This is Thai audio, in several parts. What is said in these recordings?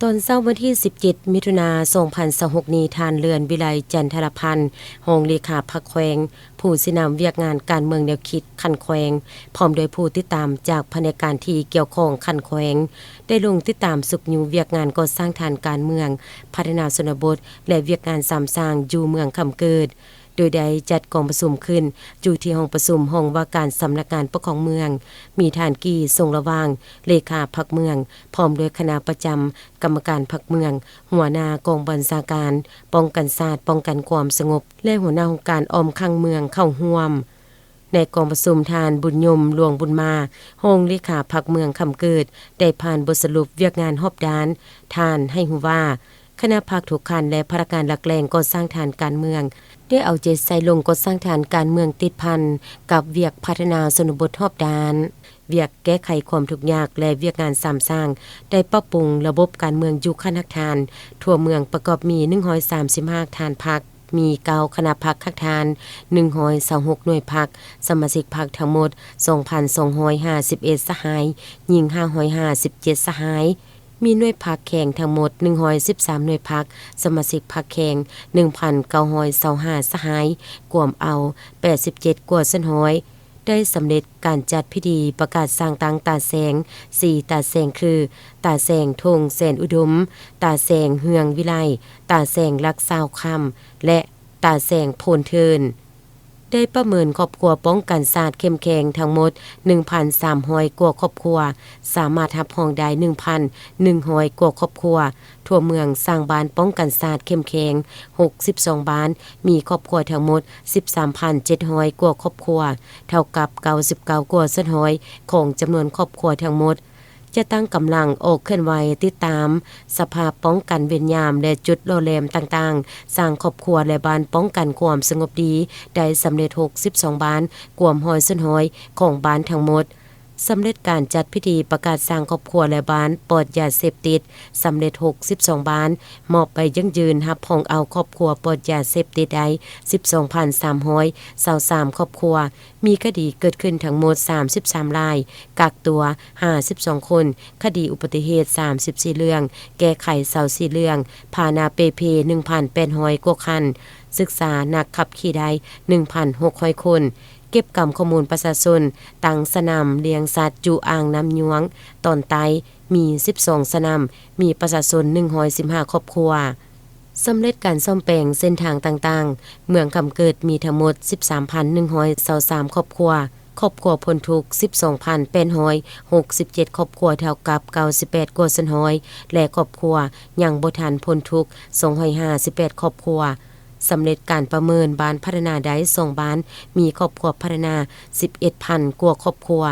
ตอนเช้าวันที่17มิถุนายน2026นี้ทานเรือนวิไลจันทรพันธ์รองเลขาพรรคแขวงผู้สินำเวียกงานการเมืองแนวคิดคันแขวงพร้อมโดยผู้ติดตามจากแผนกการที่เกี่ยวข้องคันแขวงได้ลงติดตามสุขอยู่เวียกงานก่อสร้างฐานการเมืองพัฒนาชนบทและเวียกงานสามสร้างอยู่เมืองคำเกิดโดยได้จัดกองประชุมขึ้นอยู่ที่ห้องประชุมห้องว่าการสำนักงานปกครองเมืองมีท่านกี้ทรงระวางเลขาพรรคเมืองพร้อมด้วยคณะประจำกรรมการพรรคเมืองหัวหน้ากองบัญชาการป้องกันศาสตร์ป้องกันความสงบและหัวหน้าองค์การออมข้างเมืองเข้าร่วมในกองประชุมทานบุญยมหลวงบุญมาห้องเลขาพรรคเมืองคำเกิดได้ผ่านบทสรุปเวียกงานรอบด้านทานให้ฮู้ว่าคณะพรรคทุกคันและพนักงานหลักแหล่งก่อสร้างฐานการเมืองได้เอาใจใส่ลงก่อสร้างฐานการเมืองติดพันกับเวียกพัฒนาชนบทรอบด้านเวียกแก้ไขความทุกข์ยากและเวียกงานสามสร้างได้ปรับปรุงระบบการเมืองอยู่คันทักทานทั่วเมืองประกอบมี135ฐานพรรคมี9คณะพรรคคักทาน126หน่วยพรรคสมาชิกพรรคทั้งหมด 2,251 สหายหญิง557สหายมีหน่วยพรรคแข่งทั้งหมด113หน่วยพรรคสมาชิกพรรคแข่ง 1,925 สหายกวมเอา87กว่าสันห้อยได้สำเร็จการจัดพิธีประกาศสร้างตังตาแสง4ตาแสงคือตาแสงทงแสนอุดมตาแสงเฮืองวิไลตาแสงลักษาวคำและตาแสงโพนเทินได้ประเมินครอบครัวป้องกันศาสตร์เข้มแข็งทั้งหมด 1,300 กว่าครอบครัวสามารถรับรองได้ 1,100 กว่าครอบครัวทั่วเมืองสร้างบ้านป้องกันศาสตร์เข้มแข็ง62บ้านมีครอบครัวทั้งหมด 13,700 กว่าครอบครัวเท่ากับ99กว่าสันห้อยของจำนวนครอบครัวทั้งหมดจะตั้งกำลังออกเคลื่อนไหวติดตามสภาพป้องกันเวรยามและจุดโลแลมต่างๆสร้างครอบครัวและบ้านป้องกันความสงบดีได้สำเร็จ62บ้านกวม100สันห้อยของบ้านทั้งหมดสำเร็จการจัดพิธีประกาศสร้างครอบครัวและบ้านปลอดยาเสพติดสำเร็จ62บ้านมอบไปยั่งยืนรับรองเอาครอบครัวปลอดยาเสพติดได้ 12,323 ครอบครัวมีคดีเกิดขึ้นทั้งหมด33รายกักตัว52คนคดีอุบัติเหตุ34เรื่องแก้ไข24เรื่องพาหนะเปเพ 1,800 กว่าคันศึกษานักขับขี่ได้ 1,600 คนเก็บกำข้อมูลประชาชนตั้งสนามเลี้ยงสัตว์จูอ่างน้ำยวงตอนไตมี12สนามมีประชาชน115ครอบครัวสำเร็จการซ่อมแปลงเส้นทางต่างๆเมืองคำเกิดมีทั้งหมด 13,123 ครอบครัวครอบครัวพ้นทุกข์ 12,867 ครอบครัวเท่ากับ98กว่าสันห้อยและครอบครัวยังบ่ทันพ้นทุกข์258ครอบครัวสำเร็จการประเมินบ้านพัฒนาได้2บ้านมีครอบครัวพัฒนา 11,000 กว่าครอบครัว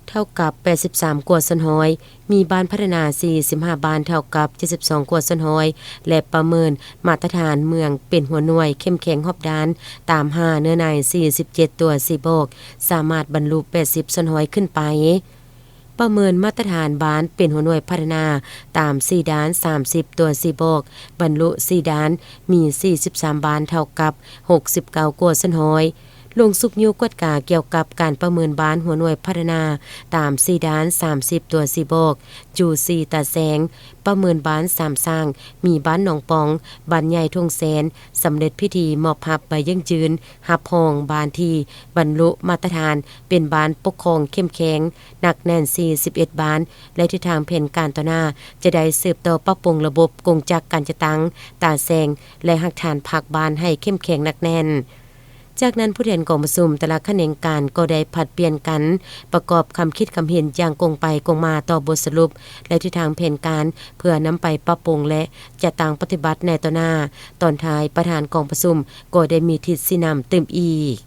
เท่ากับ83กว่าสันห้อยมีบ้านพัฒนา45บ้านเท่ากับ72กว่าสันห้อยและประเมินมาตรฐานเมืองเป็นหัวหน่วยเข้มแข็งรอบด้านตาม5เนื้อใน47ตัว4โบกสามารถบรรลุ80สันห้อยขึ้นไปประเมินมาตรฐานบ้านเป็นหัวหน่วยพัฒนาตาม4ด้าน30ตัว4โบกบรรลุ4ด้านมี43บ้านเท่ากับ69กว่าสันห้อยลงสุกยูกวดกาเกี่ยวกับการประเมินบ้านหัวหน่วยพัฒนาตาม4ด้าน30ตัว4โบกจู4ตาแสงประเมินบ้าน3สร้างมีบ้านหนองปองบ้านใหญ่ทงแสนสำเร็จพิธีมอบรับใบยั่งยืนรับรองบ้านที่บรรลุมาตรฐานเป็นบ้านปกครองเข้มแข็งหนักแน่น41บ้านและทิศทางแผนการต่อหน้าจะได้สืบต่อปรับปรุงระบบกงจักรการจะตั้งตาแสงและหักฐานภาคบ้านให้เข้มแข็งหนักแน่นจากนั้นผู้แทนกองประชุมแต่ละแขนงการก็ได้ผลัดเปลี่ยนกันประกอบคำคิดคำเห็นอย่างกงไปกงมาต่อบทสรุปและทิศทางแผนการเพื่อนำไปปรับปรุงและจะตั้งปฏิบัติในต่อหน้าตอนท้ายประธานกองประชุมก็ได้มีทิศสินำเติมอีก